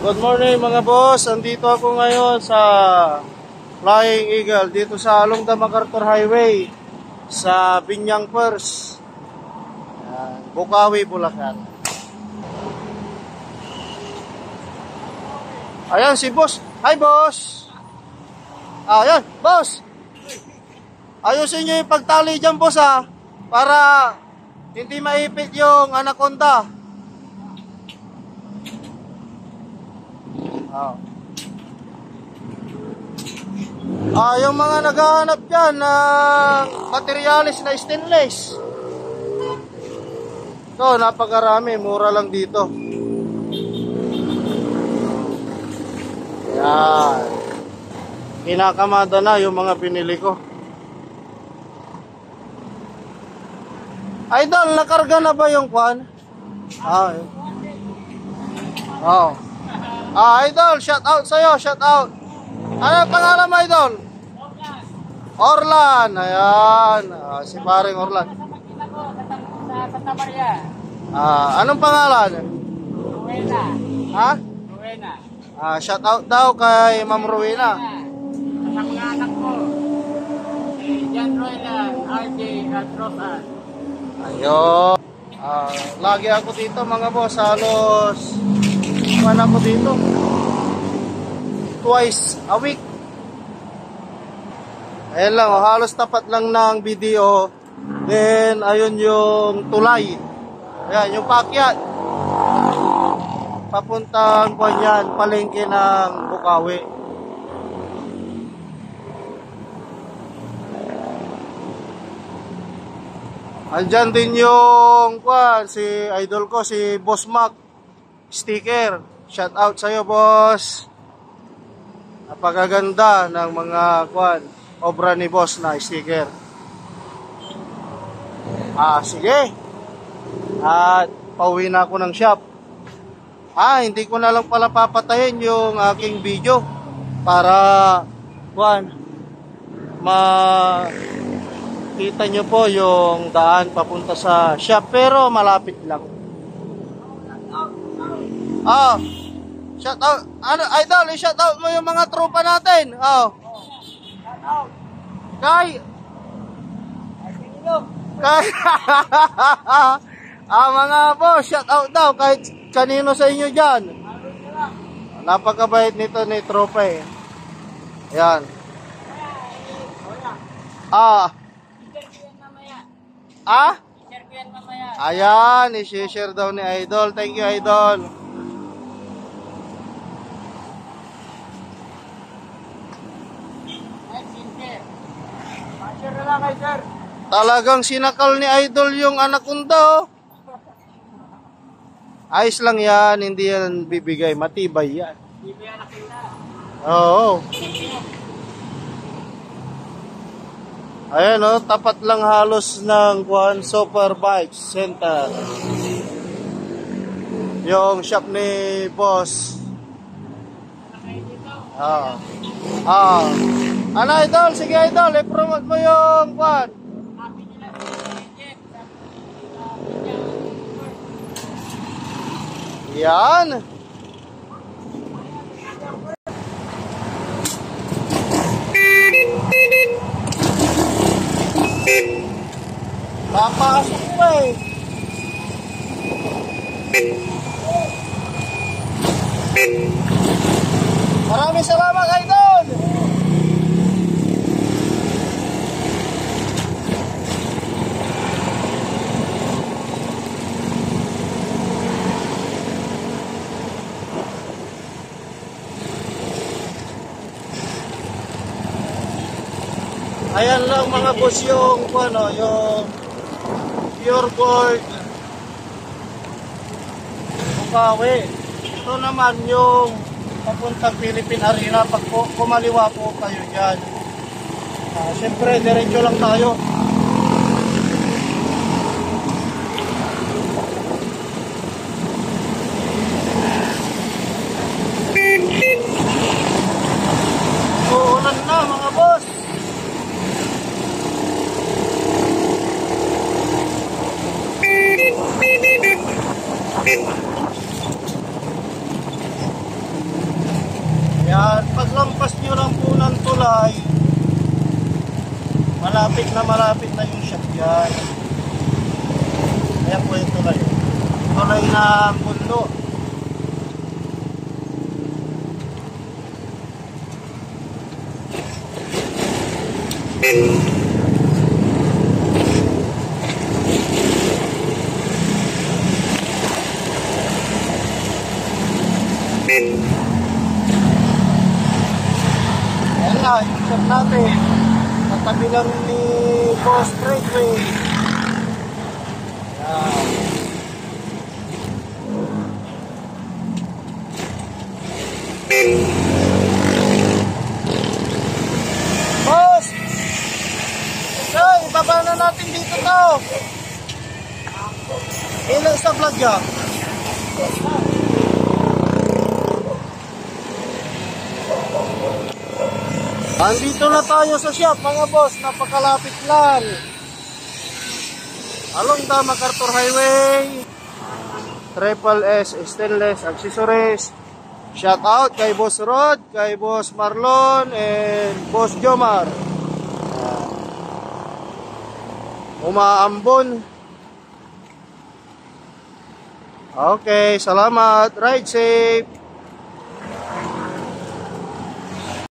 Good morning mga boss, andito ako ngayon sa Flying Eagle dito sa Alongda MacArthur Highway sa Binyang First, Bukawi, Bulacan. Ayan si boss. Hi boss. Ayan boss, ayusin nyo yung pagtali dyan boss para hindi maipit yung anaconda. Yung mga naghahanap dyan ng materialis na stainless, ito napakarami, mura lang dito. Yan, kinakamada na yung mga binili ko. Idol, nakarga na ba yung kwan? Idol, shout out sa'yo, shout out. Ano ang pangalan mo, Idol? Orlan. Ayan, si paring Orlan. Sa Santa Maria. Anong pangalan? Rowena. Rowena. Shout out daw kay Ma'am Rowena. Sa mga anak ko. Si John Roylan, RJ, at Rosan. Ayun. Lagi ako dito mga boss, halos ako dito twice a week. Ayan lang, halos tapat lang ng video. Then ayun yung tulay, ayan yung paakyat papuntang Banyan, palengke ng Bukawi. Andyan din yung si idol ko, si Boss Mac Sticker. Shout out sa'yo boss. Napakaganda ng mga obra ni boss na sticker. Sige. At pauwi na ako ng shop. Hindi ko na lang pala papatayin yung aking video para makita nyo po yung daan papunta sa shop, pero malapit lang. Shout out. Idol, i-shout out mo yung mga tropa natin. Shout out. Kay mga boss, shout out daw kahit kanino sa inyo dyan. Napakabait nito ni tropa eh. Ayan. Ayan, i-share daw ni Idol. Thank you, Idol. Talagang sinakal ni Idol yung anaconda. Ayos lang yan, hindi yan bibigay, matibay yan. Oo. Ayan tapat lang halos ng Super Bikes Center yung shop ni boss. Ano Idol? Sige Idol, i-promote mo yung yan. Papasok mo Maraming salamat Idol. Ayan lang mga boss yung yung pure gold Bukawi. Ito naman yung papuntang Philippine Arena. Pag kumaliwa po kayo dyan, siyempre diretso lang tayo. Uulan na mga boss. tulay. Malapit na yung shop dyan. Ayan po yung tulay. Tulay ng mundo. Ayan na, yung shop natin. Katabi lang ni Boss Tradeway. Ayan. Boss! Ay, ibaba na natin dito to. Ilang sa vlog ya? Andito na tayo sa shop mga boss, napakalapit lang. Along the MacArthur Highway, Triple S Stainless Accessories. Shout out kay Boss Rod, kay Boss Marlon, and Boss Jomar. Umaambon. Okay, salamat. Ride safe.